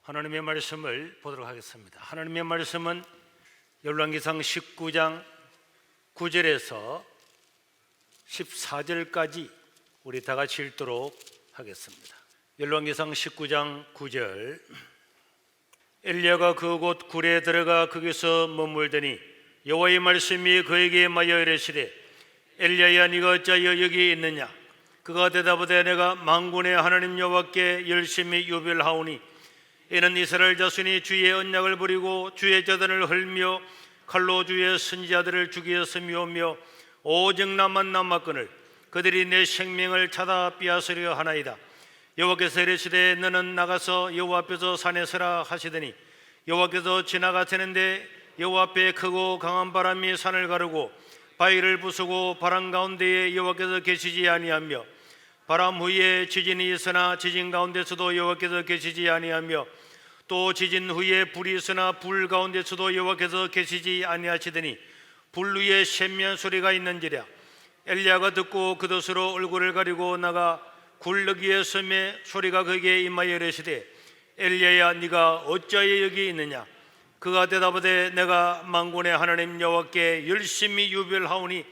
하나님의 말씀을 보도록 하겠습니다. 하나님의 말씀은 열왕기상 19장 9절에서 14절까지 우리 다 같이 읽도록 하겠습니다. 열왕기상 19장 9절. 엘리야가 그곳 굴에 들어가 거기서 머물더니 여호와의 말씀이 그에게 임하여 이르시되 엘리야야 네가 어찌하여 여기 있느냐? 그가 대답하되 내가 만군의 하나님 여호와께 열심히 유별하오니 이는 이스라엘 자손이 주의 언약을 버리고 주의 제단을 헐며 칼로 주의 선지자들을 죽이었음이오며 오직 나만 남았거늘 그들이 내 생명을 찾아 빼앗으려 하나이다. 여호와께서 이르시되 너는 나가서 여호와 앞에서 산에 서라 하시더니 여호와께서 지나가시는데 여호와 앞에 크고 강한 바람이 산을 가르고 바위를 부수고 바람 가운데에 여호와께서 계시지 아니하며 바람 후에 지진이 있으나 지진 가운데서도 여호와께서 계시지 아니하며 또 지진 후에 불이 있으나 불 가운데서도 여호와께서 계시지 아니하시더니 불 위에 샘면 소리가 있는지라. 엘리야가 듣고 그것으로 얼굴을 가리고 나가 굴르기에 섬에 소리가 그에게 임하여 이르시되 엘리야야 네가 어찌하여 여기 있느냐? 그가 대답하되 내가 만군의 하나님 여호와께 열심히 유별하오니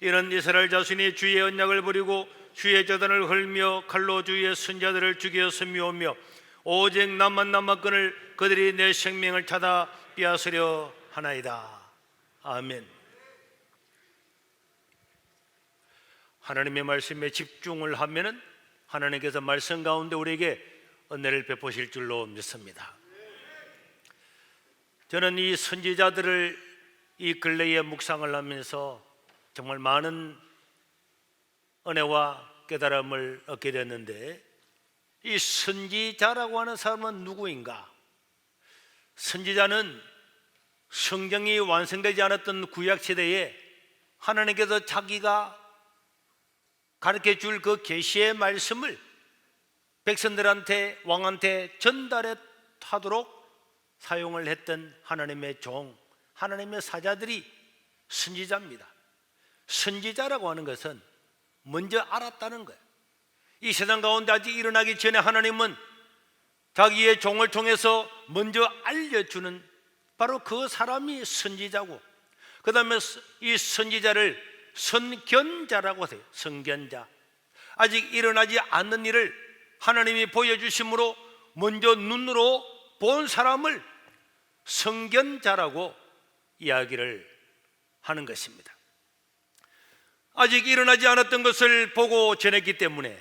이는 이스라엘 자손이 주의 언약을 버리고 주의 제단을 헐며 칼로 주의 선지자들을 죽였음이오며 오직 나만 남았거늘 그들이 내 생명을 찾아 빼앗으려 하나이다. 아멘. 하나님의 말씀에 집중을 하면은 하나님께서 말씀 가운데 우리에게 은혜를 베푸실 줄로 믿습니다. 저는 이 선지자들을 이 근래에 묵상을 하면서 정말 많은 은혜와 깨달음을 얻게 됐는데, 이 선지자라고 하는 사람은 누구인가? 선지자는 성경이 완성되지 않았던 구약시대에 하나님께서 자기가 가르쳐 줄 그 계시의 말씀을 백성들한테, 왕한테 전달하도록 사용을 했던 하나님의 종, 하나님의 사자들이 선지자입니다. 선지자라고 하는 것은 먼저 알았다는 거예요. 이 세상 가운데 아직 일어나기 전에 하나님은 자기의 종을 통해서 먼저 알려주는 바로 그 사람이 선지자고, 그 다음에 이 선지자를 선견자라고 하세요. 선견자. 아직 일어나지 않는 일을 하나님이 보여주심으로 먼저 눈으로 본 사람을 선견자라고 이야기를 하는 것입니다. 아직 일어나지 않았던 것을 보고 전했기 때문에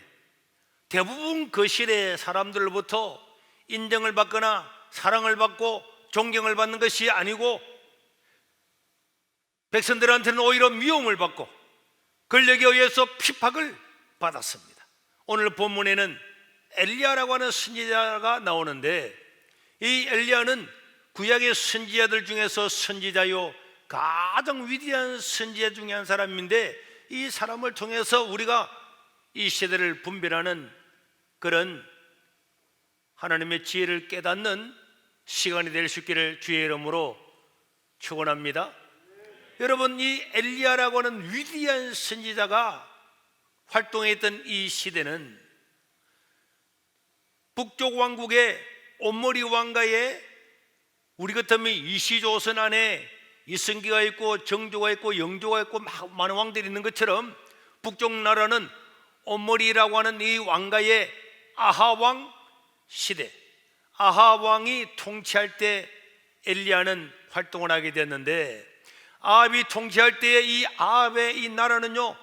대부분 그 시대의 사람들로부터 인정을 받거나 사랑을 받고 존경을 받는 것이 아니고 백성들한테는 오히려 미움을 받고 권력에 의해서 핍박을 받았습니다. 오늘 본문에는 엘리야라고 하는 선지자가 나오는데, 이 엘리야는 구약의 선지자들 중에서 선지자요 가장 위대한 선지자 중에 한 사람인데, 이 사람을 통해서 우리가 이 시대를 분별하는 그런 하나님의 지혜를 깨닫는 시간이 될 수 있기를 주의 이름으로 축원합니다. 여러분, 이 엘리야라고 하는 위대한 선지자가 활동했던 이 시대는 북쪽 왕국의 옴모리 왕가에 우리 같으면 이시조선 안에 이성기가 있고 정조가 있고 영조가 있고 많은 왕들이 있는 것처럼 북쪽 나라는 옴모리라고 하는 이 왕가의 아합왕 시대, 아합왕이 통치할 때 엘리야는 활동을 하게 됐는데, 아합이 통치할 때에 이 아합의 이 나라는요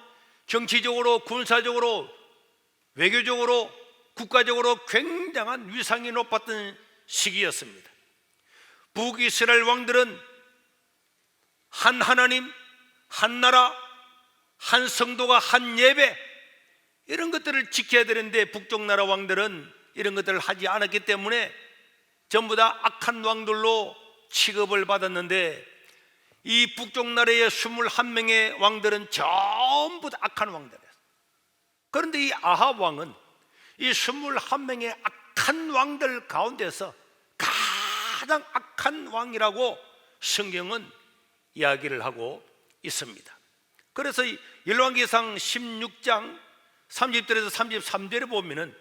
정치적으로, 군사적으로, 외교적으로, 국가적으로 굉장한 위상이 높았던 시기였습니다. 북이스라엘 왕들은 한 하나님, 한 나라, 한 성도가 한 예배, 이런 것들을 지켜야 되는데 북쪽 나라 왕들은 이런 것들을 하지 않았기 때문에 전부 다 악한 왕들로 취급을 받았는데, 이 북쪽 나라의 21명의 왕들은 전부 다 악한 왕들이었어요. 그런데 이 아합 왕은 이 21명의 악한 왕들 가운데서 가장 악한 왕이라고 성경은 이야기를 하고 있습니다. 그래서 열왕기상 16장 30절에서 33절에 보면은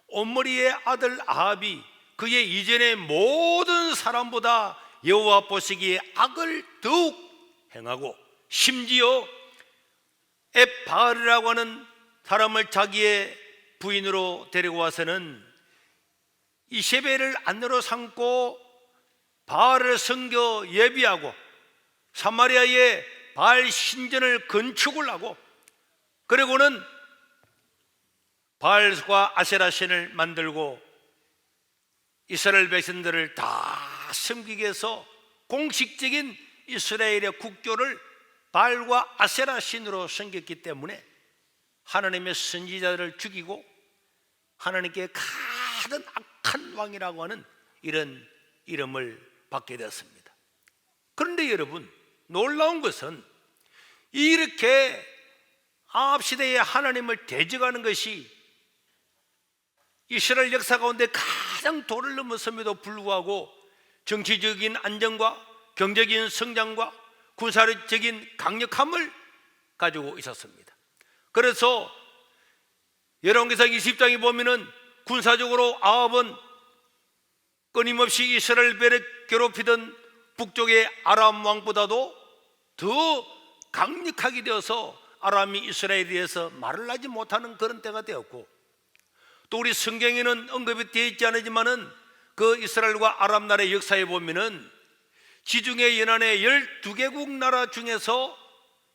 옴므리의 아들 아합이 그의 이전의 모든 사람보다 여호와 보시기에 악을 더욱 행하고 심지어 엣바알이라고 하는 사람을 자기의 부인으로 데리고 와서는 이세벨을 아내로 삼고 바알을 섬겨 예비하고 사마리아에 바알 신전을 건축을 하고, 그리고는 바알과 아세라 신을 만들고 이스라엘 백성들을 다 섬기게 해서 공식적인 이스라엘의 국교를 바알과 아세라 신으로 섬겼기 때문에 하나님의 선지자들을 죽이고 하나님께 가장 악한 왕이라고 하는 이런 이름을 받게 되었습니다. 그런데 여러분, 놀라운 것은 이렇게 아합 시대에 하나님을 대적하는 것이 이스라엘 역사 가운데 가장 도를 넘었음에도 불구하고 정치적인 안정과 경제적인 성장과 군사적인 강력함을 가지고 있었습니다. 그래서 열왕기상 20장에 보면은 군사적으로 아합은 끊임없이 이스라엘을 괴롭히던 북쪽의 아람 왕보다도 더 강력하게 되어서 아람이 이스라엘에 대해서 말을 하지 못하는 그런 때가 되었고, 또 우리 성경에는 언급이 되어 있지 않지만은 그 이스라엘과 아람 나라의 역사에 보면은 지중해 연안의 12개국 나라 중에서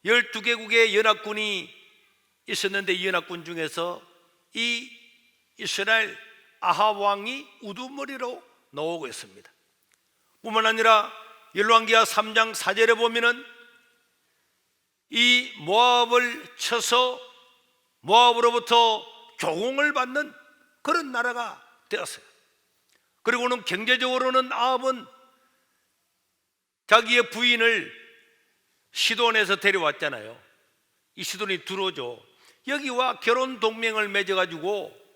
12개국의 연합군이 있었는데, 이 연합군 중에서 이 이스라엘 아합 왕이 우두머리로 나오고 있습니다. 뿐만 아니라 열왕기하 3장 4절에 보면은 이 모압을 쳐서 모압으로부터 조공을 받는 그런 나라가 되었어요. 그리고는 경제적으로는 아합은 자기의 부인을 시돈에서 데려왔잖아요. 이 시돈이 두로죠. 여기와 결혼 동맹을 맺어가지고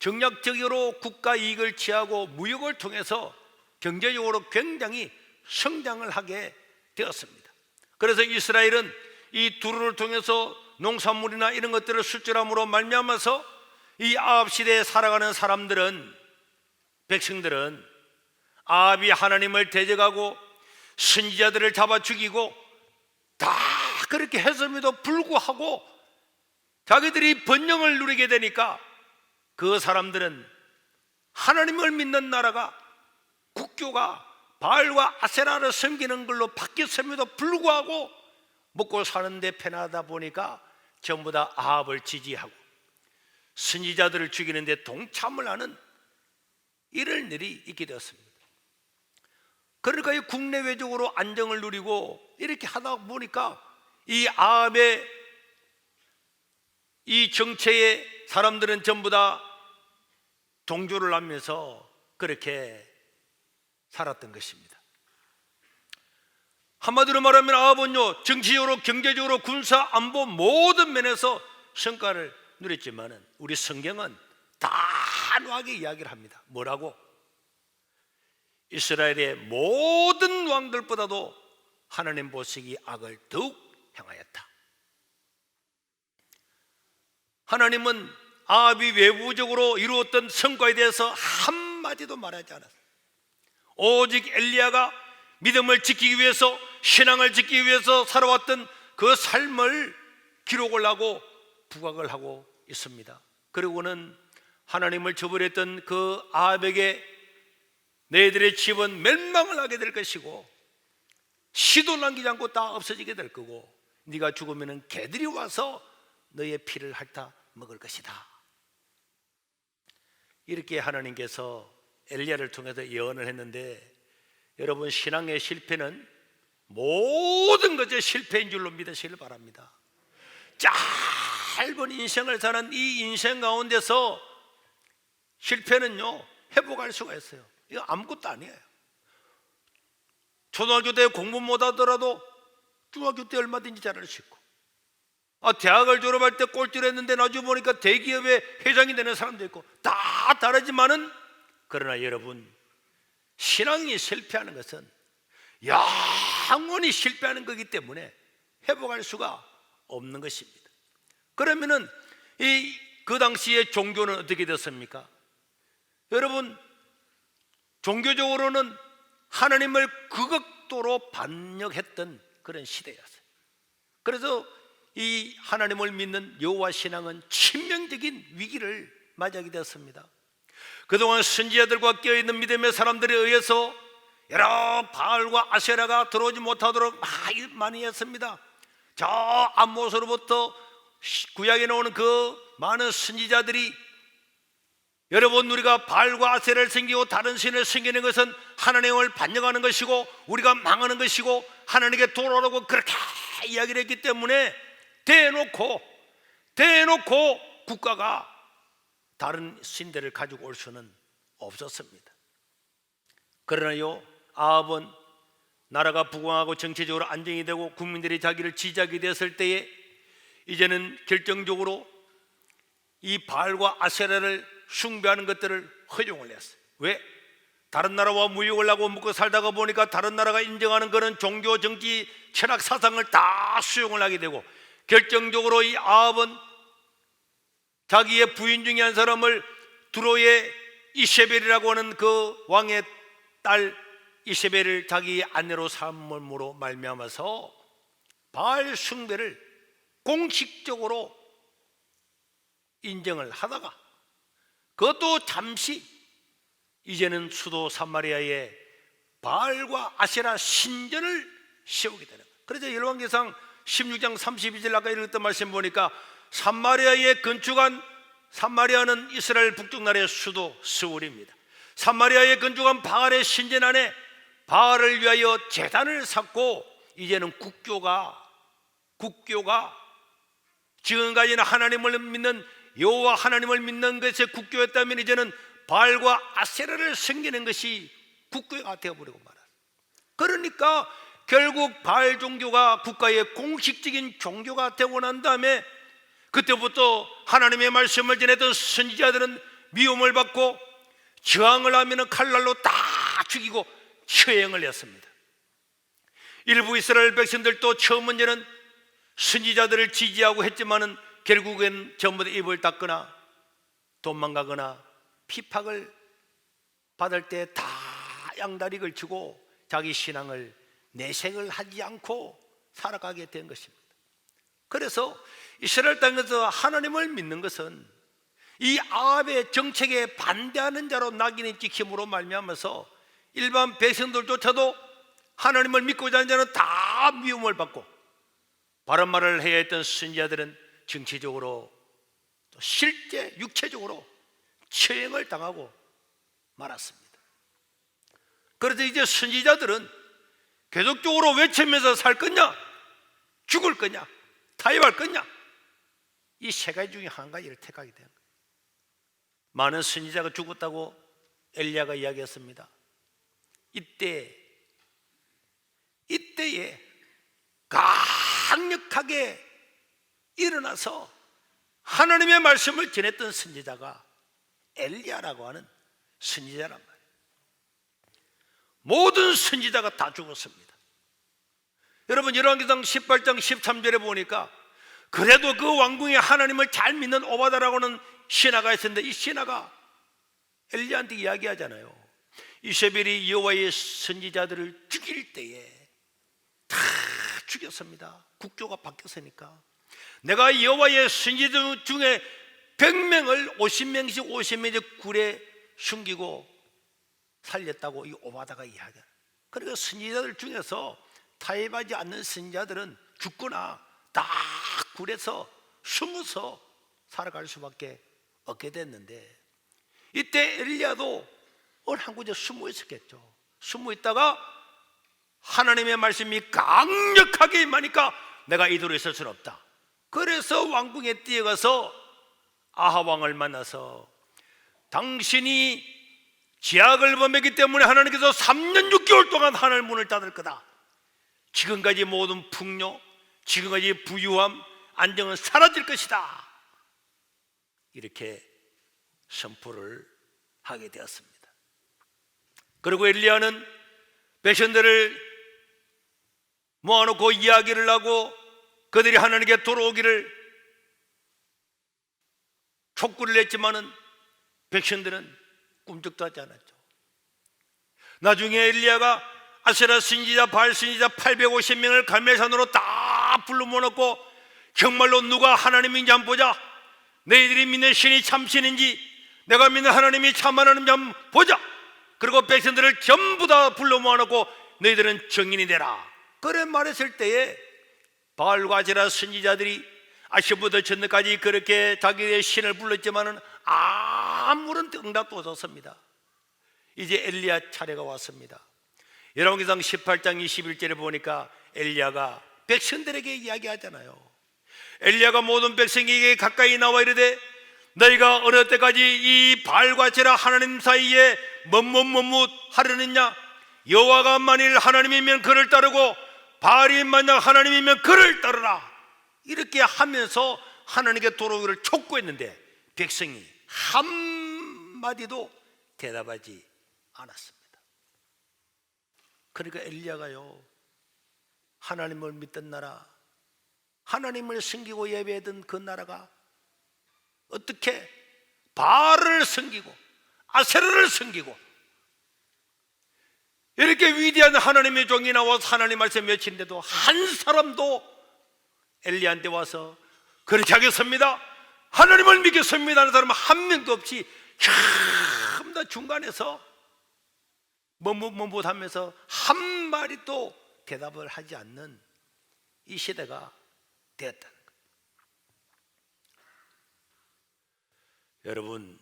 정략적으로 국가 이익을 취하고 무역을 통해서 경제적으로 굉장히 성장을 하게 되었습니다. 그래서 이스라엘은 이 두로를 통해서 농산물이나 이런 것들을 수출함으로 말미암아서 이 아합 시대에 살아가는 사람들은, 백성들은 아합이 하나님을 대적하고 선지자들을 잡아 죽이고 다 그렇게 했음에도 불구하고 자기들이 번영을 누리게 되니까 그 사람들은 하나님을 믿는 나라가, 국교가 바알과 아세라를 섬기는 걸로 바뀌었음에도 불구하고 먹고 사는데 편하다 보니까 전부 다 아합을 지지하고 선지자들을 죽이는데 동참을 하는 이런 일이 있게 되었습니다. 그러니까 이 국내외적으로 안정을 누리고 이렇게 하다 보니까 이 아합의 이 정체의 사람들은 전부 다 동조를 하면서 그렇게 살았던 것입니다. 한마디로 말하면 아합은요, 정치적으로 경제적으로 군사 안보 모든 면에서 성과를 누렸지만은 우리 성경은 단호하게 이야기를 합니다. 뭐라고? 이스라엘의 모든 왕들보다도 하나님 보시기 악을 더욱 행하였다. 하나님은 아합이 외부적으로 이루었던 성과에 대해서 한마디도 말하지 않았어요. 오직 엘리야가 믿음을 지키기 위해서, 신앙을 지키기 위해서 살아왔던 그 삶을 기록을 하고 부각을 하고 있습니다. 그리고는 하나님을 저버렸던 그 아합에게 너희들의 집은 멸망을 하게 될 것이고 씨도 남기지 않고 다 없어지게 될 거고 네가 죽으면 개들이 와서 너의 피를 핥아 먹을 것이다. 이렇게 하나님께서 엘리야를 통해서 예언을 했는데, 여러분, 신앙의 실패는 모든 것의 실패인 줄로 믿으시길 바랍니다. 짧은 인생을 사는 이 인생 가운데서 실패는요, 회복할 수가 있어요. 이거 아무것도 아니에요. 초등학교 때 공부 못하더라도 중학교 때 얼마든지 잘할 수 있고, 대학을 졸업할 때 꼴찌를 했는데 나중에 보니까 대기업의 회장이 되는 사람도 있고, 다 다르지만은, 그러나 여러분, 신앙이 실패하는 것은 영원히 실패하는 거기 때문에 회복할 수가 없는 것입니다. 그러면은 그 당시에 종교는 어떻게 됐습니까? 여러분, 종교적으로는 하나님을 극악도로 반역했던 그런 시대였어요. 그래서 이 하나님을 믿는 여호와 신앙은 치명적인 위기를 맞이하게 되었습니다. 그동안 선지자들과 껴있는 믿음의 사람들에 의해서 여러 바알과 아세라가 들어오지 못하도록 많이 했습니다. 저 암모스로부터 구약에 나오는 그 많은 선지자들이, 여러분, 우리가 바알과 아세라를 섬기고 다른 신을 섬기는 것은 하나님을 반역하는 것이고 우리가 망하는 것이고 하나님께 돌아오라고 그렇게 이야기를 했기 때문에 대놓고 국가가 다른 신들을 가지고 올 수는 없었습니다. 그러나요, 아합은 나라가 부강하고 정치적으로 안정이 되고 국민들이 자기를 지지하게 되었을 때에 이제는 결정적으로 이 바알과 아세라를 숭배하는 것들을 허용을 했어요. 왜? 다른 나라와 무역을 하고 먹고 살다가 보니까 다른 나라가 인정하는 그런 종교, 정치, 철학, 사상을 다 수용을 하게 되고, 결정적으로 이 아합은 자기의 부인 중에 한 사람을 두로의 이세벨이라고 하는 그 왕의 딸 이세벨을 자기 아내로 삼음으로 말미암아서 바알 숭배를 공식적으로 인정을 하다가, 그것도 잠시 이제는 수도 사마리아에 바알과 아세라 신전을 세우게 되는 거예요. 그래서 열왕기상 16장 32절 아까 읽었던 말씀 보니까 사마리아에 건축한, 사마리아는 이스라엘 북쪽 나라의 수도 스울입니다. 사마리아에 건축한 바알의 신전 안에 바알을 위하여 제단을 쌓고, 이제는 국교가 지금까지는 하나님을 믿는 여호와 하나님을 믿는 것의 국교였다면 이제는 바알과 아세라를 섬기는 것이 국교가 되어버리고 말았어요. 그러니까 결국 바알 종교가 국가의 공식적인 종교가 되고 난 다음에 그때부터 하나님의 말씀을 전했던 선지자들은 미움을 받고 저항을 하면 칼날로 다 죽이고 처형을 했습니다. 일부 이스라엘 백성들도 처음 문제는 선지자들을 지지하고 했지만은 결국엔 전부 다 입을 닫거나 도망가거나 핍박을 받을 때 다 양다리 걸치고 자기 신앙을 내색을 하지 않고 살아가게 된 것입니다. 그래서 이스라엘 땅에서 하나님을 믿는 것은 이 아합의 정책에 반대하는 자로 낙인이 찍힘으로 말미암아서 일반 백성들조차도 하나님을 믿고자 하는 자는 다 미움을 받고, 바른 말을 해야 했던 선지자들은 정치적으로 또 실제 육체적으로 처형을 당하고 말았습니다. 그래서 이제 선지자들은 계속적으로 외치면서 살 거냐, 죽을 거냐, 타협할 거냐, 이 세 가지 중에 한 가지를 택하게 된 거예요. 많은 선지자가 죽었다고 엘리야가 이야기했습니다. 이때에 강력하게 일어나서 하나님의 말씀을 전했던 선지자가 엘리야라고 하는 선지자란 말이에요. 모든 선지자가 다 죽었습니다. 여러분, 열왕기상 18장 13절에 보니까 그래도 그 왕궁에 하나님을 잘 믿는 오바다라고 하는 신하가 있었는데, 이 신하가 엘리야한테 이야기하잖아요. 이세벨이 여호와의 선지자들을 죽일 때에 다 죽였습니다. 국교가 바뀌었으니까. 내가 여호와의 선지자 중에 100명을 50명씩 굴에 숨기고 살렸다고 이 오바다가 이야기해요. 그러니까 선지자들 중에서 타협하지 않는 선지자들은 죽거나 다 굴에서 숨어서 살아갈 수밖에 없게 됐는데, 이때 엘리야도 어느 한 곳에 숨어 있었겠죠. 숨어 있다가 하나님의 말씀이 강력하게 임하니까 내가 이대로 있을 수는 없다. 그래서 왕궁에 뛰어가서 아합 왕을 만나서 당신이 죄악을 범했기 때문에 하나님께서 3년 6개월 동안 하늘 문을 닫을 거다. 지금까지 모든 풍요, 지금까지 부유함, 안정은 사라질 것이다. 이렇게 선포를 하게 되었습니다. 그리고 엘리야는 백성들을 모아놓고 이야기를 하고 그들이 하나님께 돌아오기를 촉구를 했지만은 백성들은 꿈쩍도 하지 않았죠. 나중에 엘리야가 아세라 선지자, 바알 선지자 850명을 갈멜산으로 다 불러 모았고 정말로 누가 하나님인지 한번 보자. 너희들이 믿는 신이 참신인지 내가 믿는 하나님이 참 하나님인지 한번 보자. 그리고 백성들을 전부 다 불러 모아놓고 너희들은 증인이 되라. 그래 말했을 때에 바알과 아세라 선지자들이 아침부터 저녁까지 그렇게 자기의 신을 불렀지만은 아무런 응답도 없었습니다. 이제 엘리야 차례가 왔습니다. 열왕기상 18장 21절에 보니까 엘리야가 백성들에게 이야기하잖아요. 엘리야가 모든 백성에게 가까이 나와 이르되 너희가 어느 때까지 이 바알과 아세라 하나님 사이에 머뭇 하려느냐? 여호와가 만일 하나님이면 그를 따르고 바알이 만약 하나님이면 그를 따르라. 이렇게 하면서 하나님께 돌아오기를 촉구했는데 백성이 한마디도 대답하지 않았습니다. 그러니까 엘리야가요, 하나님을 믿던 나라, 하나님을 섬기고 예배하던 그 나라가 어떻게 바알을 섬기고 아세라를 섬기고 이렇게 위대한 하나님의 종이 나와서 하나님 말씀 외치는데도 한 사람도 엘리야한테 와서 그렇게 하겠습니다, 하나님을 믿겠습니다 하는 사람은 한 명도 없이 전부 다 중간에서 머뭇하면서 한 마디도 대답을 하지 않는 이 시대가 되었다는 거예요. 여러분,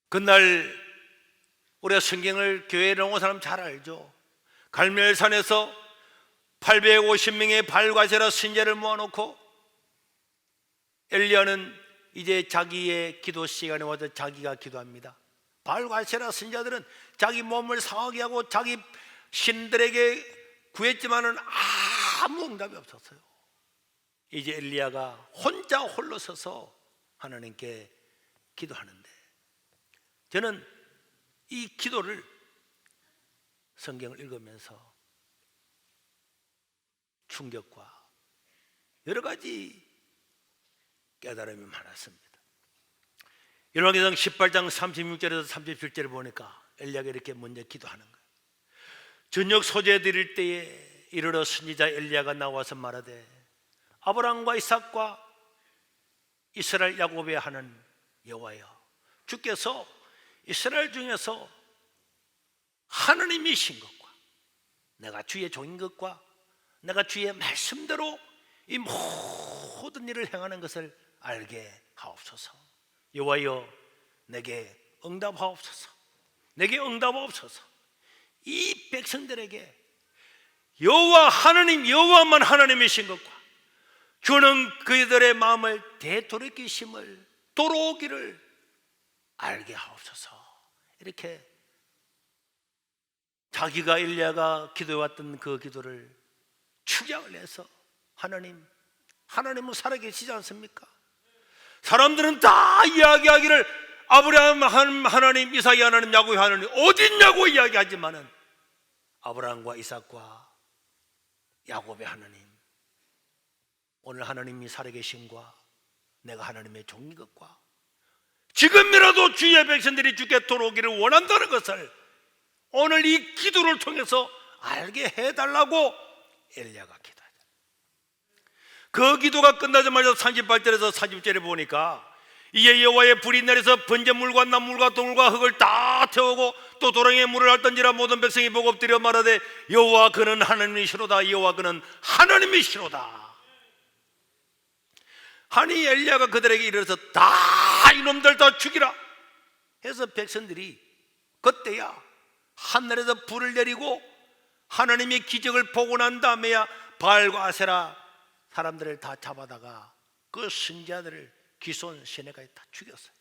그날 우리가 성경을 교회에 나온 사람 잘 알죠. 갈멜산에서 850명의 바알과 아세라 선지자를 모아놓고 엘리야는 이제 자기의 기도 시간에 와서 자기가 기도합니다. 바알과 아세라 선지자들은 자기 몸을 상하게 하고 자기 신들에게 구했지만은 아무 응답이 없었어요. 이제 엘리야가 혼자 홀로 서서 하나님께 기도하는데, 저는 이 기도를 성경을 읽으면서 충격과 여러 가지 깨달음이 많았습니다. 열왕기상 18장 36절에서 37절을 보니까 엘리야가 이렇게 먼저 기도하는 거예요. 저녁 소재 드릴 때에 이르러 선지자 엘리야가 나와서 말하되 아브라함과 이삭과 이스라엘 야곱의 하는 여호와여, 주께서 이스라엘 중에서 하나님이신 것과 내가 주의 종인 것과 내가 주의 말씀대로 이 모든 일을 행하는 것을 알게 하옵소서. 여호와여, 내게 응답하옵소서. 내게 응답하옵소서. 이 백성들에게 여호와 하나님, 여호와만 하나님이신 것과 주는 그들의 마음을 되돌이키심을 돌아오기를 알게 하옵소서. 이렇게 자기가 엘리야가 기도해왔던 그 기도를 축약을 해서 하나님은 살아계시지 않습니까? 사람들은 다 이야기하기를 아브라함 하나님, 이삭의 하나님, 야곱의 하나님 어딨냐고 이야기하지만은 아브라함과 이삭과 야곱의 하나님, 오늘 하나님이 살아계신과 내가 하나님의 종인 것과 지금이라도 주의 백성들이 주께 돌아오기를 원한다는 것을 오늘 이 기도를 통해서 알게 해달라고 엘리야가 기도하죠. 그 기도가 끝나자마자 38절에서 40절에 보니까 이에 여호와의 불이 내려서 번제물과 나물과 돌과 흙을 다 태우고 또 도랑에 물을 앓던지라 모든 백성이 보고 엎드려 말하되 여호와 그는 하나님이시로다, 여호와 그는 하나님이시로다. 하니 엘리야가 그들에게 이르러서 다 이놈들 다 죽이라 해서 백성들이 그때야 하늘에서 불을 내리고 하나님의 기적을 보고 난 다음에야 바알과 아세라 사람들을 다 잡아다가 그 선지자들을 기손 시내까지 다 죽였어요.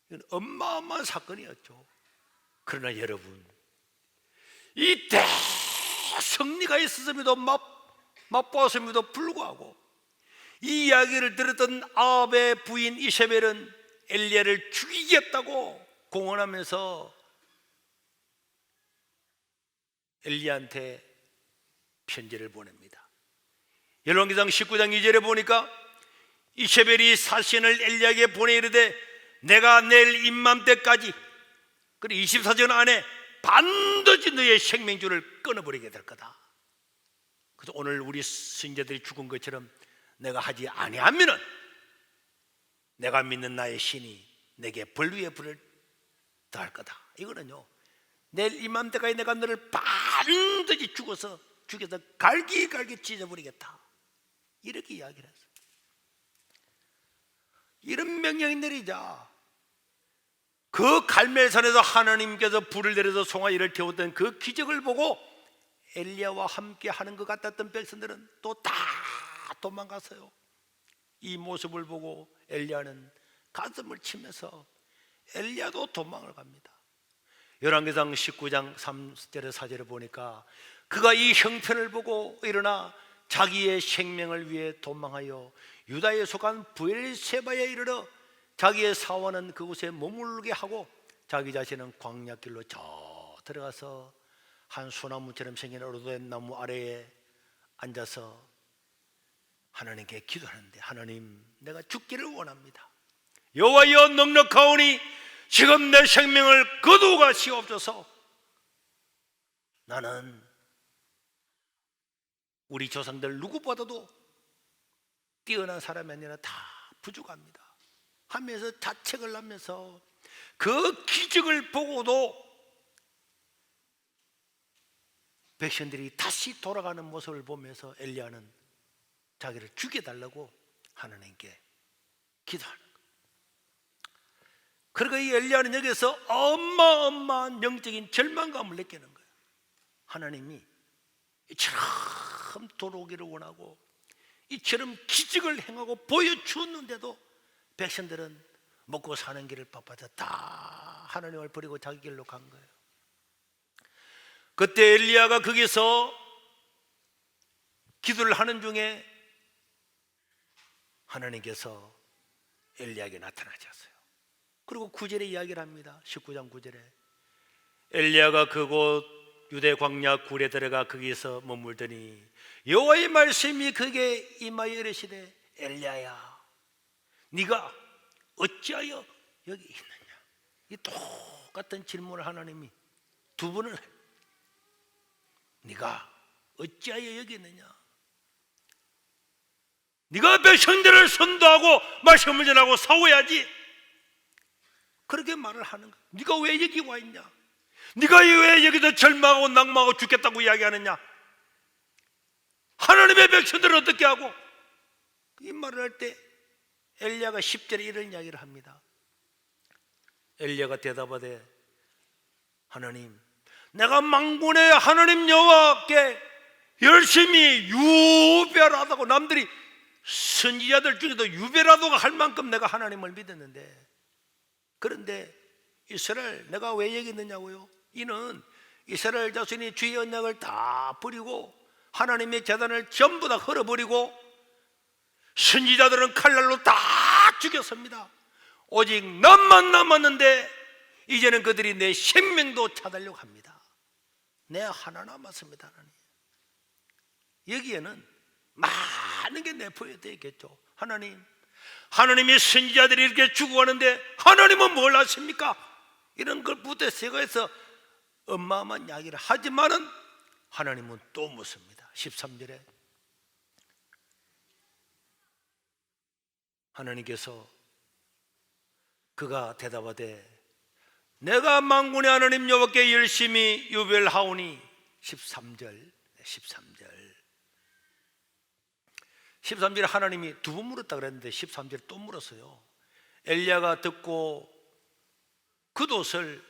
이건 어마어마한 사건이었죠. 그러나 여러분, 이 대승리가 있었음에도 맛보았음에도 불구하고 이 이야기를 들었던 아합의 부인 이세벨은 엘리야를 죽이겠다고 공언하면서 엘리야한테 편지를 보냅니다. 열왕기상 19장 2절에 보니까 이세벨이 사신을 엘리야에게 보내 이르되 내가 내일 임맘때까지 그리고 24시간 안에 반드시 너의 생명줄을 끊어버리게 될 거다. 그래서 오늘 우리 선지자들이 죽은 것처럼 내가 하지 아니하면은 내가 믿는 나의 신이 내게 불 위에 불을 더할 거다. 이거는요, 내일 이맘때까지 내가 너를 반드시 죽여서 갈기갈기 찢어버리겠다, 이렇게 이야기를 했어요. 이런 명령이 내리자 그 갈멜산에서 하나님께서 불을 내려서 송아지를 태웠던 그 기적을 보고 엘리야와 함께 하는 것 같았던 백성들은 또 다 도망갔어요. 이 모습을 보고 엘리야는 가슴을 치면서 엘리야도 도망을 갑니다. 열왕기상 19장 3절에 4절에 보니까 그가 이 형편을 보고 일어나 자기의 생명을 위해 도망하여 유다에 속한 브엘세바에 이르러 자기의 사원은 그곳에 머물게 하고 자기 자신은 광야길로 저 들어가서 한 소나무처럼 생긴 오르도된 나무 아래에 앉아서 하나님께 기도하는데, 하나님, 내가 죽기를 원합니다. 여호와여, 넉넉하오니 지금 내 생명을 거두어가시옵소서. 나는 우리 조상들 누구보다도 뛰어난 사람이 아니라 다 부족합니다 하면서 자책을 하면서 그 기적을 보고도 백성들이 다시 돌아가는 모습을 보면서 엘리야는 자기를 죽여달라고 하나님께 기도하는 거예요. 그러니까 이 엘리야는 여기서 어마어마한 영적인 절망감을 느끼는 거예요. 하나님이 이처럼 돌아오기를 원하고 이처럼 기적을 행하고 보여주었는데도 백성들은 먹고 사는 길을 바빠서 다 하나님을 버리고 자기 길로 간 거예요. 그때 엘리야가 거기서 기도를 하는 중에 하나님께서 엘리야에게 나타나셨어요. 그리고 9절에 이야기를 합니다. 19장 9절에 엘리야가 그곳 유대 광야 굴에 들어가 거기서 머물더니 여호와의 말씀이 그에게 임하여 이르시되, 엘리야야, 네가 어찌하여 여기 있느냐. 이 똑같은 질문을 하나님이 두 번을 해요. 네가 어찌하여 여기 있느냐. 네가 백성들을 선도하고 말씀을 전하고 싸워야지. 그렇게 말을 하는 거야. 네가 왜 여기 와 있냐? 네가 왜 여기서 절망하고 낙망하고 죽겠다고 이야기하느냐? 하나님의 백성들은 어떻게 하고? 이 말을 할 때 엘리야가 10절에 이런 이야기를 합니다. 엘리야가 대답하되, 하나님, 내가 만군의 하나님 여호와께 열심히 유별하다고, 남들이 선지자들 중에도 유별하다고 할 만큼 내가 하나님을 믿었는데, 그런데 이스라엘, 내가 왜 여기 있느냐고요? 이는 이스라엘 자손이 주의 언약을 다 버리고 하나님의 제단을 전부 다 헐어버리고 선지자들은 칼날로 다 죽였습니다. 오직 나만 남았는데 이제는 그들이 내 생명도 찾으려고 합니다. 내 하나 남았습니다. 하나님. 여기에는 많은 게 내포되어 있겠죠. 하나님, 하나님의 선지자들이 이렇게 죽어가는데 하나님은 뭘 하십니까? 이런 걸 부대 세거해서 어마어마한 이야기를 하지만은 하나님은 또 묻습니다. 13절에 하나님께서 그가 대답하되, 내가 만군의 하나님 여호와께 열심히 유별하오니. 13절 13절에 하나님이 두 번 물었다 그랬는데 13절에 또 물었어요. 엘리야가 듣고 겉옷을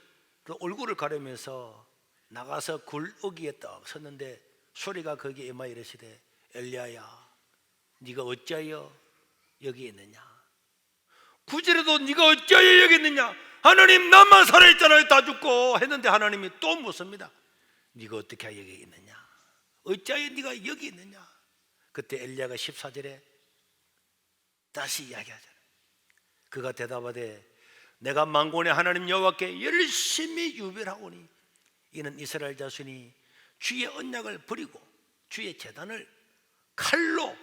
얼굴을 가리면서 나가서 굴어기에 딱 섰는데 소리가 거기에 임하여 이르시되, 엘리야야, 네가 어찌하여 여기 있느냐. 9절에도 네가 어찌하여 여기 있느냐. 하나님, 나만 살아있잖아요. 다 죽고 했는데 하나님이 또 묻습니다. 네가 어떻게 여기 있느냐. 어찌하여 네가 여기 있느냐. 그때 엘리야가 14절에 다시 이야기하잖아요. 그가 대답하되, 내가 만군의 하나님 여호와께 열심히 유별하오니. 이는 이스라엘 자손이 주의 언약을 버리고 주의 제단을 칼로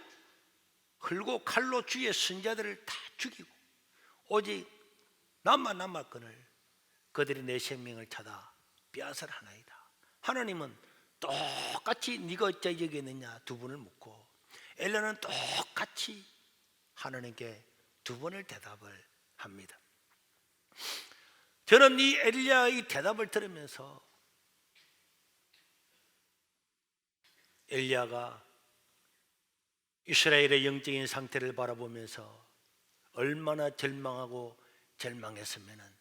흘고 칼로 주의 선자들을 다 죽이고 오직 남았거늘 그들이 내 생명을 찾아 빼앗으하나이다. 하나님은 똑같이 네가 어찌 여기 있느냐 두 번을 묻고, 엘리야는 똑같이 하나님께 두 번을 대답을 합니다. 저는 이 엘리야의 대답을 들으면서 엘리야가 이스라엘의 영적인 상태를 바라보면서 얼마나 절망하고 절망했으면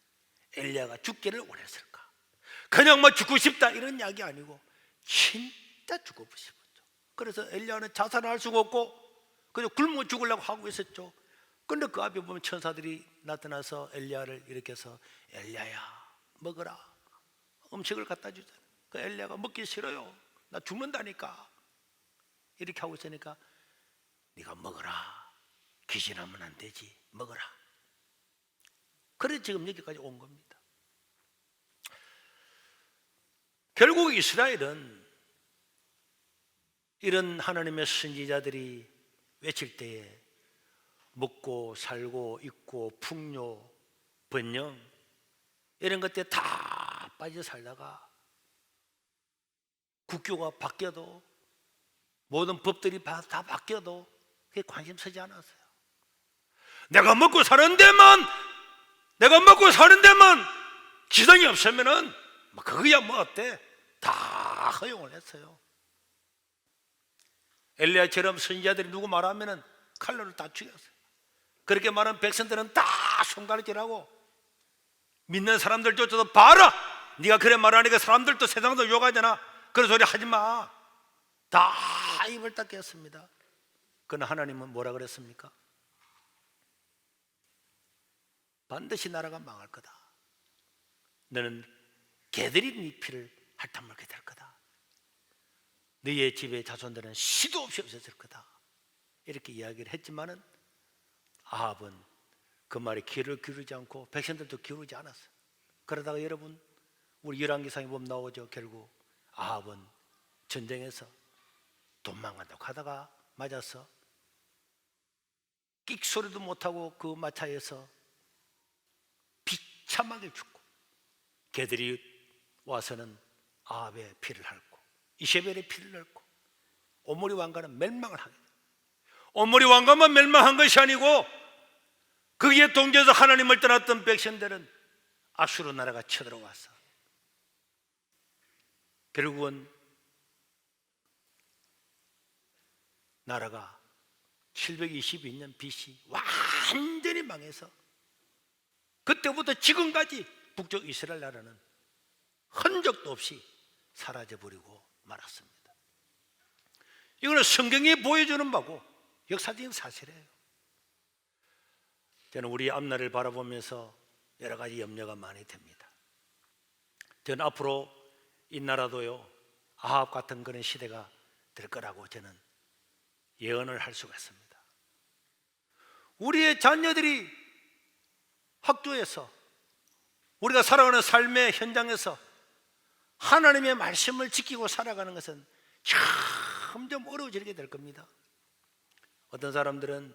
엘리야가 죽기를 원했을까. 그냥 뭐 죽고 싶다 이런 이야기 아니고 진짜 죽고 싶었죠. 그래서 엘리야는 자살할 수가 없고 그저 굶어 죽으려고 하고 있었죠. 근데 그 앞에 보면 천사들이 나타나서 엘리야를 이렇게 해서 엘리야야 먹어라, 음식을 갖다 주잖아요. 그 엘리야가 먹기 싫어요, 나 죽는다니까 이렇게 하고 있으니까 네가 먹어라, 귀신하면 안 되지, 먹어라. 그래 지금 여기까지 온 겁니다. 결국 이스라엘은 이런 하나님의 선지자들이 외칠 때에 먹고 살고 입고 풍요 번영 이런 것들에 다 빠져 살다가 국교가 바뀌어도 모든 법들이 다 바뀌어도 그게 관심 쓰지 않았어요. 내가 먹고 사는 데만 기성이 없으면은 그거야 뭐 어때? 다 허용을 했어요. 엘리야처럼 선지자들이 누구 말하면은 칼로를 다 죽였어요. 그렇게 말하면 백성들은 다 손가락질하고 믿는 사람들조차도 봐라, 네가 그래 말하니까 사람들도 세상도 욕하잖아, 그런 소리 하지 마. 다 입을 닫게 했습니다. 그러나 하나님은 뭐라 그랬습니까? 반드시 나라가 망할 거다. 너는 개들이 네 피를 핥아먹게 될 거다. 너의 집의 자손들은 시도 없이 없어질 거다. 이렇게 이야기를 했지만은 아합은 그 말에 귀를 기울이지 않고 백성들도 기울이지 않았어요. 그러다가 여러분 우리 열왕기상에 보면 나오죠. 결국 아합은 전쟁에서 도망간다고 하다가 맞아서 끽 소리도 못하고 그 마차에서 비참하게 죽고, 개들이 와서는 아합의 피를 핥고 이세벨의 피를 핥고 오므리 왕가는 멸망을 하게 돼요. 오므리 왕가만 멸망한 것이 아니고 거기에 동조해서 하나님을 떠났던 백성들은 아수르 나라가 쳐들어와서 결국은 나라가 722년 BC 완전히 망해서 그때부터 지금까지 북쪽 이스라엘 나라는 흔적도 없이 사라져버리고 말았습니다. 이거는 성경이 보여주는 바고 역사적인 사실이에요. 저는 우리 앞날을 바라보면서 여러 가지 염려가 많이 됩니다. 저는 앞으로 이 나라도요 아합 같은 그런 시대가 될 거라고 저는 예언을 할 수가 있습니다. 우리의 자녀들이 학교에서 우리가 살아가는 삶의 현장에서 하나님의 말씀을 지키고 살아가는 것은 점점 어려워지게 될 겁니다. 어떤 사람들은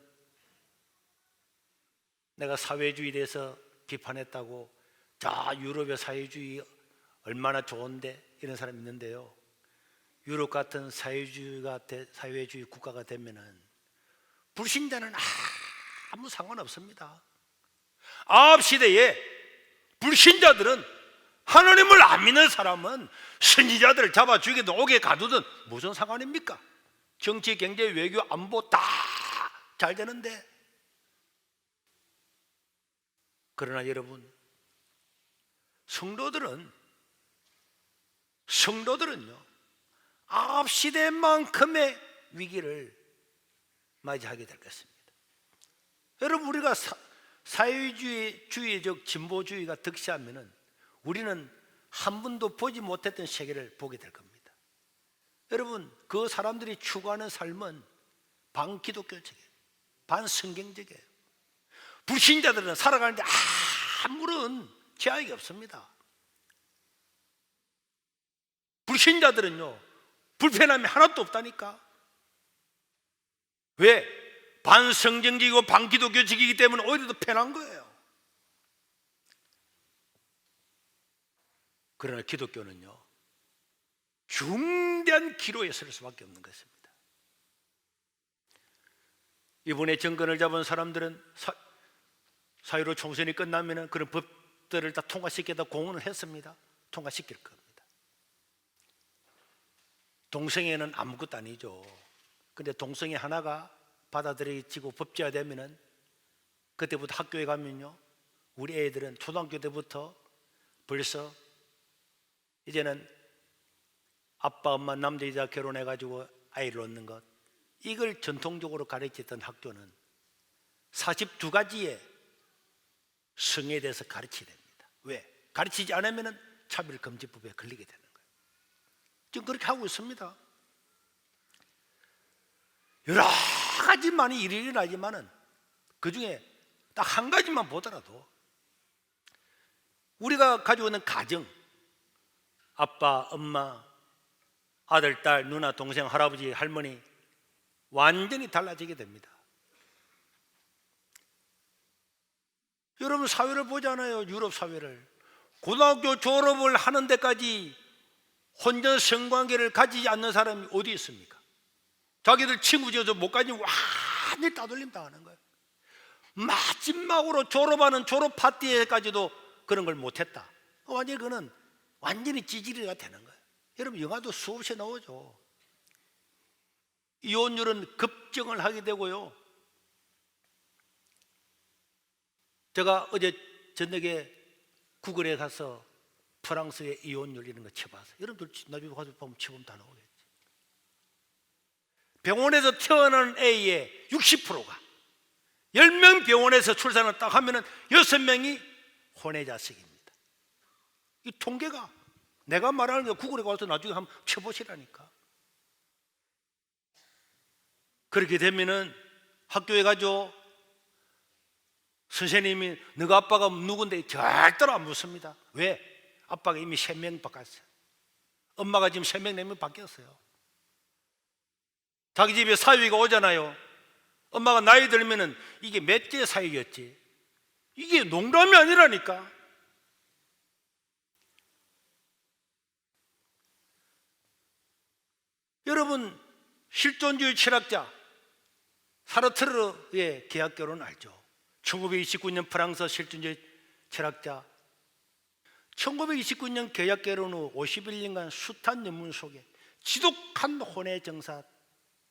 내가 사회주의에 대해서 비판했다고 자 유럽의 사회주의 얼마나 좋은데 이런 사람이 있는데요, 유럽 같은 사회주의 국가가 되면은 불신자는 아무 상관없습니다. 아합 시대에 불신자들은 하나님을 안 믿는 사람은 선지자들을 잡아 죽이든 옥에 가두든 무슨 상관입니까? 정치, 경제, 외교, 안보 다 잘 되는데. 그러나 여러분, 성도들은요 아합 시대만큼의 위기를 맞이하게 될 것입니다. 여러분, 우리가 사회주의적 진보주의가 득세하면은 우리는 한 번도 보지 못했던 세계를 보게 될 겁니다. 여러분, 그 사람들이 추구하는 삶은 반기독교적이에요, 반성경적이에요. 불신자들은 살아가는데 아무런 제약이 없습니다. 불신자들은요 불편함이 하나도 없다니까. 왜? 반성경적이고 반기독교적이기 때문에 오히려 더 편한 거예요. 그러나 기독교는요, 중대한 기로에 설 수밖에 없는 것입니다. 이번에 정권을 잡은 사람들은 사유로 총선이 끝나면 그런 법들을 다 통과시키다 공언을 했습니다. 통과시킬 겁니다. 동성애는 아무것도 아니죠. 근데 동성애 하나가 받아들여지고 법제화되면은 그때부터 학교에 가면요, 우리 애들은 초등학교 때부터 벌써 이제는 아빠 엄마 남자 여자 결혼해가지고 아이를 얻는 것, 이걸 전통적으로 가르쳤던 학교는 42가지의 성에 대해서 가르쳐야 됩니다. 왜? 가르치지 않으면 차별금지법에 걸리게 되는 거예요. 지금 그렇게 하고 있습니다. 여러 가지 많이 일이 일어나지만은 그 중에 딱 한 가지만 보더라도 우리가 가지고 있는 가정, 아빠, 엄마, 아들, 딸, 누나, 동생, 할아버지, 할머니 완전히 달라지게 됩니다. 여러분 사회를 보잖아요. 유럽 사회를. 고등학교 졸업을 하는 데까지 혼전 성관계를 가지지 않는 사람이 어디 있습니까? 자기들 친구 지어서 못 가지면 완전히 따돌림 당하는 거예요. 마지막으로 졸업하는 졸업 파티에까지도 그런 걸 못했다. 완전히 그는 완전히 찌질이가 되는 거예요. 여러분 영화도 수없이 나오죠. 이혼율은 급증을 하게 되고요. 제가 어제 저녁에 구글에 가서 프랑스의 이혼율 이런 거 쳐봤어요. 여러분들 나중에 가서 보면 쳐보면 다 나오겠지. 병원에서 태어난 A의 60%가 10명 병원에서 출산을 딱 하면은 6명이 혼외 자식입니다. 이 통계가 내가 말하는 거 구글에 가서 나중에 한번 쳐보시라니까. 그렇게 되면은 학교에 가죠. 선생님이 너가 아빠가 누군데 절대로 안 묻습니다. 왜? 아빠가 이미 3명 바꿨어요. 엄마가 지금 3명, 4명 바뀌었어요. 자기 집에 사위가 오잖아요. 엄마가 나이 들면은 이게 몇째 사위였지? 이게 농담이 아니라니까. 여러분 실존주의 철학자 사르트르의 계약 결혼 알죠? 1929년 프랑스 실존주의 철학자 1929년 계약 결혼 후 51년간 숱한 연문 속에 지독한 혼외 정사,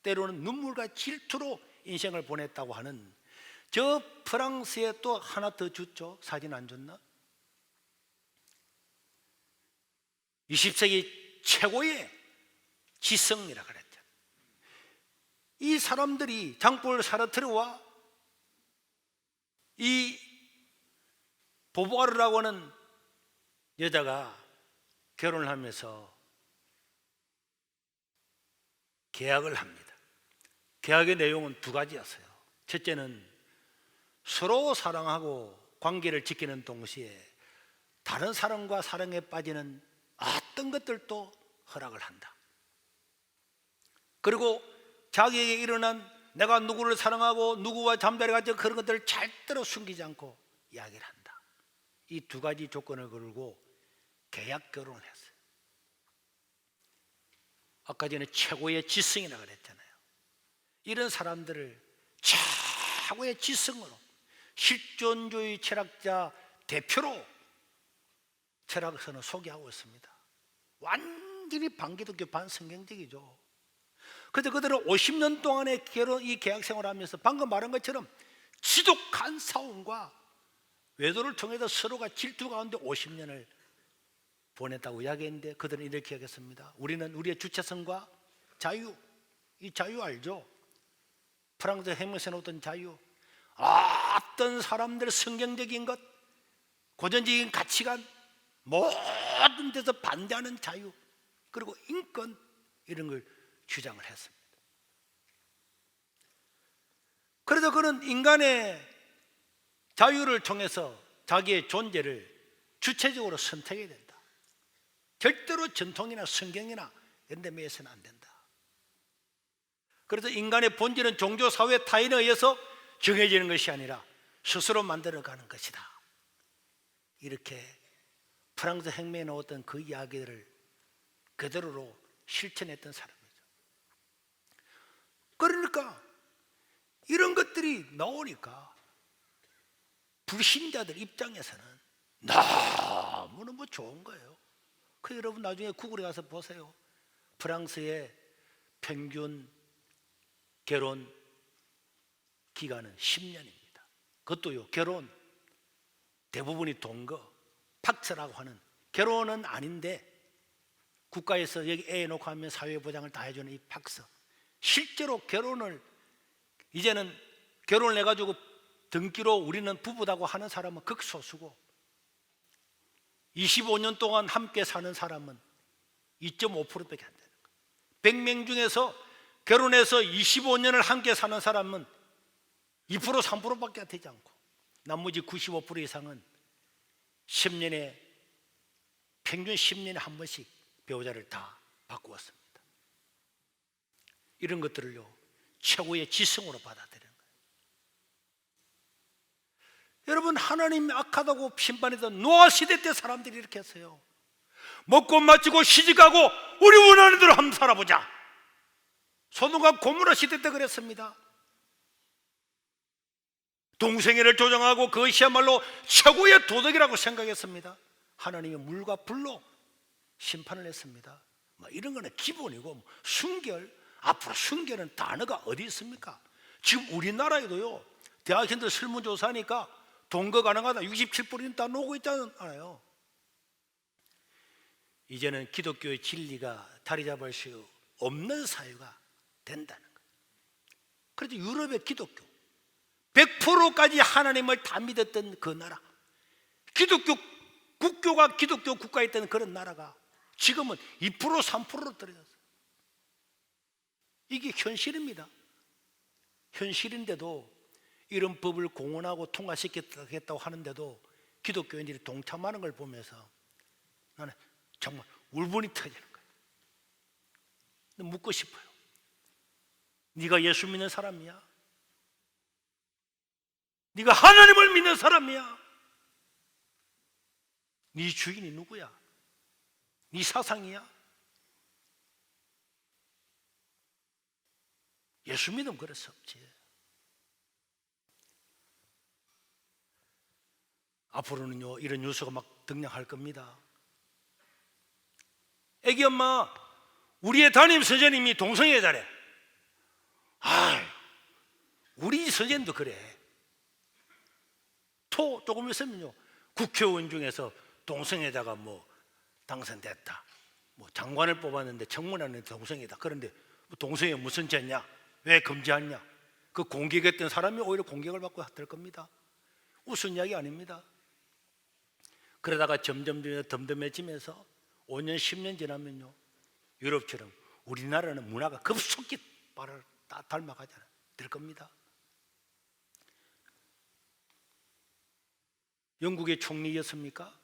때로는 눈물과 질투로 인생을 보냈다고 하는 저 프랑스에 또 하나 더 줬죠. 사진 안 줬나? 20세기 최고의 지성이라 그랬죠. 이 사람들이 장폴 사르트르와 이 보부아르라고 하는 여자가 결혼을 하면서 계약을 합니다. 계약의 내용은 2가지였어요. 첫째는 서로 사랑하고 관계를 지키는 동시에 다른 사람과 사랑에 빠지는 어떤 것들도 허락을 한다. 그리고 자기에게 일어난 내가 누구를 사랑하고 누구와 잠자리 가지고 그런 것들을 절대로 숨기지 않고 이야기를 한다. 이 2가지 조건을 걸고 계약 결혼을 했어요. 아까 전에 최고의 지성이라고 그랬잖아요. 이런 사람들을 최고의 지성으로 실존주의 철학자 대표로 철학서는 소개하고 있습니다. 완전히 반기독교 반성경적이죠. 그런데 그들은 50년 동안의 이 계약 생활을 하면서 방금 말한 것처럼 지독한 싸움과 외도를 통해서 서로가 질투 가운데 50년을 보냈다고 이야기했는데 그들은 이렇게 이야기했습니다. 우리는 우리의 주체성과 자유, 이 자유 알죠? 프랑스 혁명에서 나왔던 자유, 어떤 사람들의 성경적인 것, 고전적인 가치관, 모든 데서 반대하는 자유, 그리고 인권 이런 걸 주장을 했습니다. 그래서 그는 인간의 자유를 통해서 자기의 존재를 주체적으로 선택해야 된다. 절대로 전통이나 성경이나 이런 데 매여서는 안 된다. 그래서 인간의 본질은 종교, 사회, 타인에 의해서 정해지는 것이 아니라 스스로 만들어가는 것이다. 이렇게 프랑스 혁명에 나왔던 그 이야기들을 그대로로 실천했던 사람이죠. 그러니까 이런 것들이 나오니까 불신자들 입장에서는 너무너무 좋은 거예요. 그 여러분 나중에 구글에 가서 보세요. 프랑스의 평균 결혼 기간은 10년입니다. 그것도요, 결혼 대부분이 동거, 팍스라고 하는, 결혼은 아닌데 국가에서 여기 애 놓고 하면 사회보장을 다 해주는 이 팍스, 실제로 결혼을 이제는 결혼을 해가지고 등기로 우리는 부부다고 하는 사람은 극소수고 25년 동안 함께 사는 사람은 2.5%밖에 안 되는 거예요. 100명 중에서 결혼해서 25년을 함께 사는 사람은 2% 3%밖에 되지 않고 나머지 95% 이상은 10년에 평균 10년에 한 번씩 배우자를 다 바꾸었습니다. 이런 것들을요 최고의 지성으로 받아들이는 거예요. 여러분, 하나님이 악하다고 심판했던 노아 시대 때 사람들이 이렇게 했어요. 먹고 마치고 시집가고 우리 원하는 대로 한번 살아보자. 소돔과 고모라 시대 때 그랬습니다. 동성애를 조장하고 그것이야말로 최고의 도덕이라고 생각했습니다. 하나님이 물과 불로 심판을 했습니다. 이런 거는 기본이고, 순결, 앞으로 순결은 단어가 어디 있습니까? 지금 우리나라에도요 대학생들 설문조사하니까 동거 가능하다 67%는 다 놓고 있잖아요. 이제는 기독교의 진리가 자리 잡을 수 없는 사회가 된다는 거예요. 그래서 유럽의 기독교 100%까지 하나님을 다 믿었던 그 나라, 기독교 국교가 기독교 국가였던 그런 나라가 지금은 2% 3%로 떨어졌어요. 이게 현실입니다. 현실인데도 이런 법을 공언하고 통과시키겠다고 하는데도 기독교인들이 동참하는 걸 보면서 나는 정말 울분이 터지는 거예요. 근데 묻고 싶어요. 네가 예수 믿는 사람이야? 네가 하나님을 믿는 사람이야? 네 주인이 누구야? 네 사상이야? 예수 믿으면 그럴 수 없지. 앞으로는요 이런 뉴스가 막 등장할 겁니다. 애기 엄마, 우리의 담임 선생님이 동성애자래. 우리 선생님도 그래. 조금 있으면요 국회의원 중에서 동성애자가 당선됐다, 장관을 뽑았는데 청문하는 동성애다. 그런데 동성애 무슨 죄냐? 왜 금지하냐? 그 공격했던 사람이 오히려 공격을 받고 될 겁니다. 웃은 이야기 아닙니다. 그러다가 점점 덤덤해지면서 5년 10년 지나면요 유럽처럼 우리나라는 문화가 급속히 닮아가잖아요. 될 겁니다. 영국의 총리였습니까?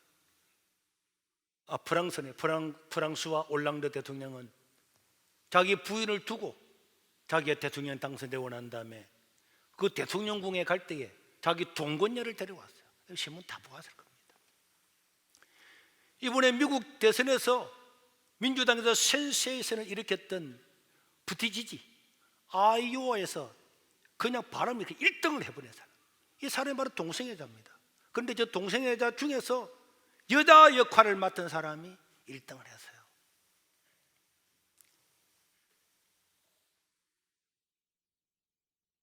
프랑스와 올랑드 대통령은 자기 부인을 두고 자기가 대통령 당선되고 난 다음에 그 대통령궁에 갈 때에 자기 동거녀를 데려왔어요. 신문 다 보았을 겁니다. 이번에 미국 대선에서 민주당에서 센세이션을 일으켰던 부티지지, 아이오와에서 그냥 바람이 1등을 해버린 사람, 이 사람이 바로 동성애자입니다. 그런데 저 동성애자 중에서 여자 역할을 맡은 사람이 1등을 했어요.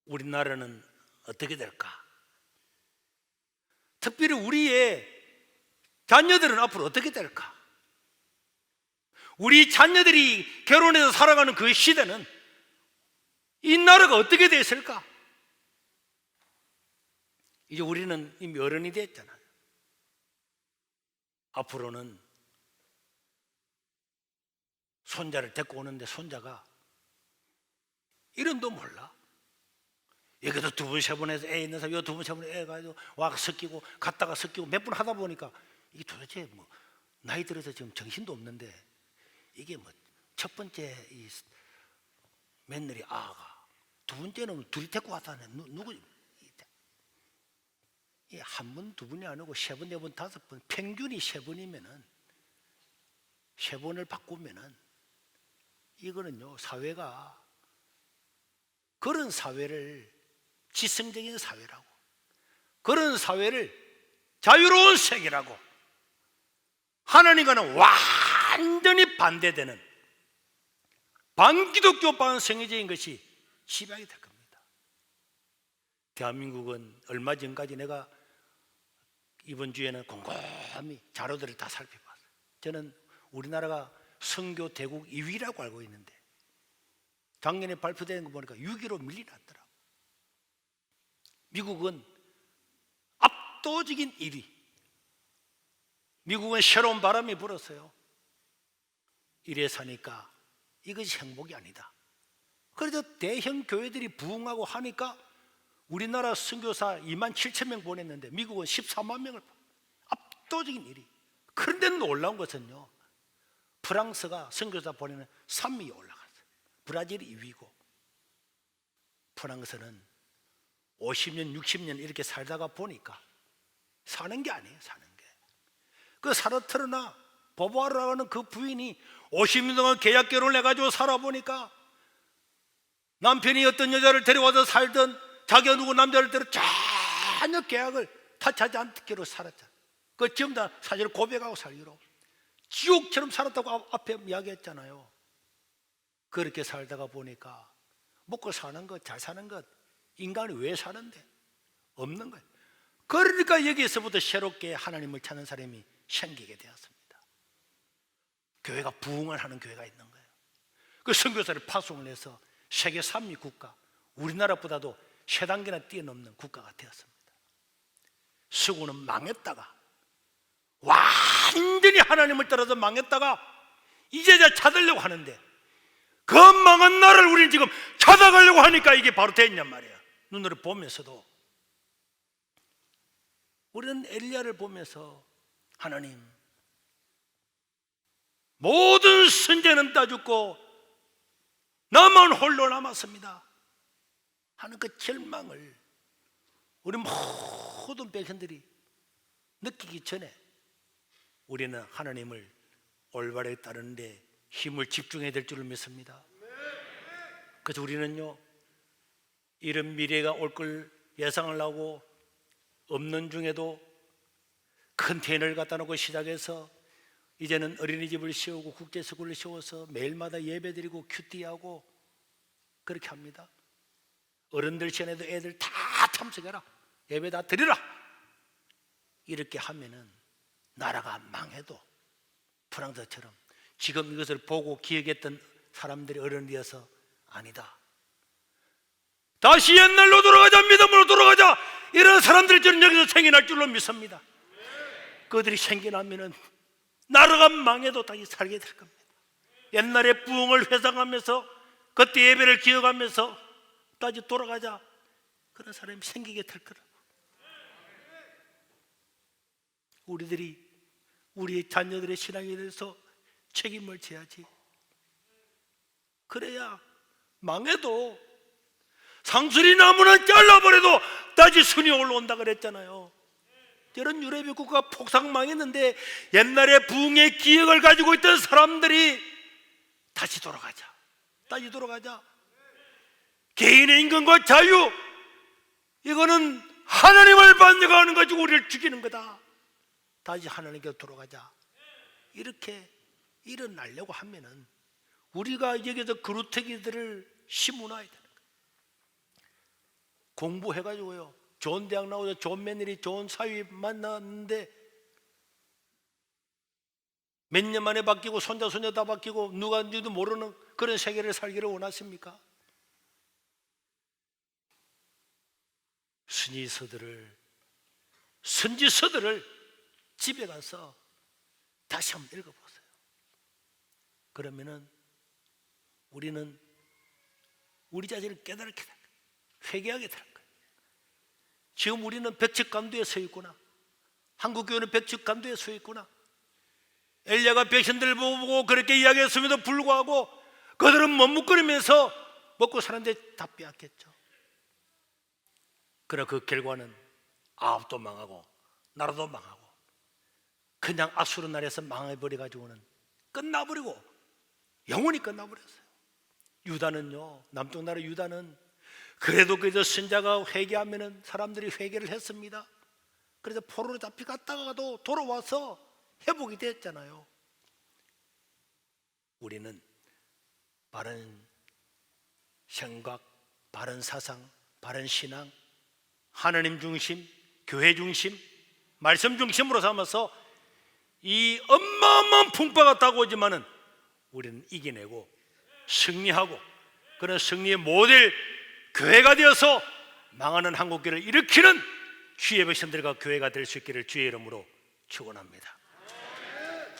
우리나라는 어떻게 될까? 특별히 우리의 자녀들은 앞으로 어떻게 될까? 우리 자녀들이 결혼해서 살아가는 그 시대는 이 나라가 어떻게 됐을까? 이제 우리는 이미 어른이 됐잖아요. 앞으로는 손자를 데리고 오는데 손자가 이름도 몰라. 여기도 2번 3번 해서 애 있는 사람, 여기 2번 3번 애 가지고 와가 섞이고 갔다가 섞이고 몇 번 하다 보니까 이게 도대체 나이 들어서 지금 정신도 없는데 이게 첫 번째 이 며느리 아가, 두 번째는 둘이 데리고 왔다네. 누구? 한 번, 두 번이 아니고 세 번, 네 번, 다섯 번, 평균이 세 번이면은, 세 번을 바꾸면은 이거는요, 사회가 그런 사회를 지성적인 사회라고, 그런 사회를 자유로운 세계라고, 하나님과는 완전히 반대되는 반기독교 반성의적인 것이 시작이 될 겁니다. 대한민국은 얼마 전까지 내가 이번 주에는 곰곰이 자료들을 다 살펴봤어요. 저는 우리나라가 선교 대국 2위라고 알고 있는데 작년에 발표된 거 보니까 6위로 밀려났더라고요. 미국은 압도적인 1위. 미국은 새로운 바람이 불었어요. 이래 사니까 이것이 행복이 아니다. 그래도 대형 교회들이 부흥하고 하니까 우리나라 선교사 2만 7천 명 보냈는데 미국은 14만 명을, 압도적인 1위. 그런데 놀라운 것은요, 프랑스가 선교사 보내는 3위에 올라갔어요. 브라질이 2위고, 프랑스는 50년, 60년 이렇게 살다가 보니까 사는 게 아니에요, 사는 게. 그 사르트르나 보부아르라고 하는 그 부인이 50년 동안 계약 결혼을 해가지고 살아보니까 남편이 어떤 여자를 데려와서 살던 자기가 누구 남자를 데려 전혀 계약을 타치하지 않기로 살았잖아. 그 지금 다 사실을 고백하고 살기로 지옥처럼 살았다고 앞에 이야기했잖아요. 그렇게 살다가 보니까 먹고 사는 것, 잘 사는 것, 인간이 왜 사는데? 없는 거예요. 그러니까 여기에서부터 새롭게 하나님을 찾는 사람이 생기게 되었습니다. 교회가 부흥을 하는 교회가 있는 거예요. 그 선교사를 파송을 해서 세계 3위 국가, 우리나라보다도 3단계나 뛰어넘는 국가가 되었습니다. 서구는 망했다가, 완전히 하나님을 따라서 망했다가 이제 찾으려고 하는데, 그 망한 나라를 우리는 지금 찾아가려고 하니까 이게 바로 됐냔 말이에요. 눈으로 보면서도 우리는 엘리야를 보면서 하나님, 모든 선제는 다 죽고 나만 홀로 남았습니다 하는 그 절망을 우리 모든 백성들이 느끼기 전에 우리는 하나님을 올바르게 따르는데 힘을 집중해야 될 줄을 믿습니다. 그래서 우리는요, 이런 미래가 올 걸 예상을 하고 없는 중에도 컨테이너를 갖다 놓고 시작해서 이제는 어린이집을 세우고 국제스쿨을 세워서 매일마다 예배드리고 큐티하고 그렇게 합니다. 어른들 시간에도 애들 다 참석해라, 예배 다 드리라, 이렇게 하면은 나라가 망해도 프랑스처럼 지금 이것을 보고 기억했던 사람들이 어른이어서 아니다, 다시 옛날로 돌아가자, 믿음으로 돌아가자, 이런 사람들이 저는 여기서 생겨날 줄로 믿습니다. 그들이 생겨나면은 나라가 망해도 다시 살게 될 겁니다. 옛날의 부흥을 회상하면서 그때 예배를 기억하면서 다시 돌아가자, 그런 사람이 생기게 될 거라고. 우리들이 우리 자녀들의 신앙에 대해서 책임을 져야지. 그래야 망해도 상수리 나무는 잘라버려도 다시 순이 올라온다 그랬잖아요. 저런 유럽의 국가가 폭삭 망했는데 옛날의 부흥의 기억을 가지고 있던 사람들이 다시 돌아가자, 다시 돌아가자. 개인의 인권과 자유, 이거는 하나님을 반역하는 가지고 우리를 죽이는 거다. 다시 하나님께 돌아가자. 이렇게 일어나려고 하면은 우리가 여기서 그루터기들을 심어놔야 되는 거예요. 공부해가지고요, 좋은 대학 나오서 좋은 며느리, 좋은 사위 만났는데 몇 년 만에 바뀌고 손자 손녀 다 바뀌고 누가인지도 모르는 그런 세계를 살기를 원하십니까? 선지서들을 집에 가서 다시 한번 읽어보세요. 그러면은 우리는 우리 자신을 깨닫게 될 거예요. 회개하게 될 거예요. 지금 우리는 백척간도에 서 있구나, 한국교회는 백척간도에 서 있구나. 엘리야가 백성들을 보고 그렇게 이야기했음에도 불구하고 그들은 머뭇거리면서 먹고 사는데 다 빼앗겼죠. 그러나 그 결과는 아합도 망하고 나라도 망하고 그냥 아수르 나라에서 망해버려가지고는 끝나버리고 영원히 끝나버렸어요. 유다는요, 남쪽 나라 유다는 그래도 그저 선자가 회개하면은 사람들이 회개를 했습니다. 그래서 포로로 잡혀갔다가도 돌아와서 회복이 됐잖아요. 우리는 바른 생각, 바른 사상, 바른 신앙, 하나님 중심, 교회 중심, 말씀 중심으로 삼아서 이 어마어마한 풍파가 다가오지만은 우리는 이겨내고 승리하고 그런 승리의 모델 교회가 되어서 망하는 한국교회를 일으키는 주의 백성들과 교회가 될 수 있기를 주의 이름으로 축원합니다.